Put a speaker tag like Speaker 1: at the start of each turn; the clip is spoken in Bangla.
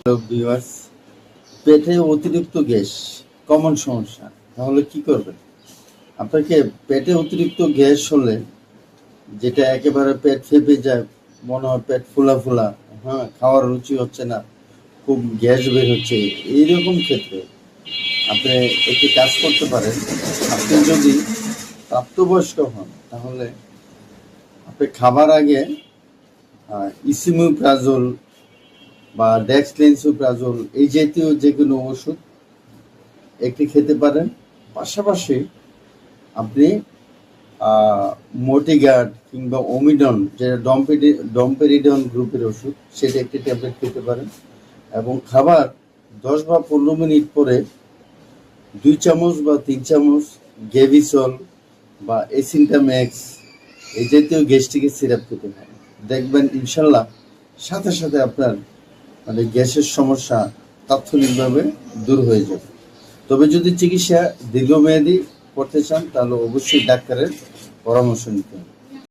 Speaker 1: হ্যালো ভিউয়ার্স, পেটে অতিরিক্ত গ্যাস কমন সমস্যা। তাহলে কি করবেন? আপনাকে পেটে অতিরিক্ত গ্যাস হলে, যেটা একেবারে পেট ফেঁপে যায়, মনে হয় পেট ফুলা ফুলা, হ্যাঁ, খাওয়ার রুচি হচ্ছে না, খুব গ্যাস বের হচ্ছে, এইরকম ক্ষেত্রে আপনি একটি কাজ করতে পারেন। আপনি যদি প্রাপ্তবয়স্ক হন তাহলে আপনি খাবার আগে ইসিমিপ্রাজোল বা ডেক্সলেন্সোপ্রাজোল এই জাতীয় যে কোনো ওষুধ একটি খেতে পারেন। পাশাপাশি আপনি মোটিগার্ড কিংবা ওমিডন, যেটা ডমপেরিডন গ্রুপের ওষুধ, সেটা একটি ট্যাবলেট খেতে পারেন। এবং খাবার 10 বা 15 মিনিট পরে 2 চামচ বা 3 চামচ গেভিসল বা এসিনটাম্যাক্স এই জাতীয় গ্যাস্ট্রিকের সিরাপ খেতে পারেন। দেখবেন ইনশাল্লাহ সাথে সাথে আপনার গ্যাসের সমস্যা তাৎক্ষণিকভাবে দূর হয়ে যাবে। তবে যদি চিকিৎসা দীর্ঘমেয়াদী করতে চান তাহলে অবশ্যই ডাক্তারের পরামর্শ নিতে হবে।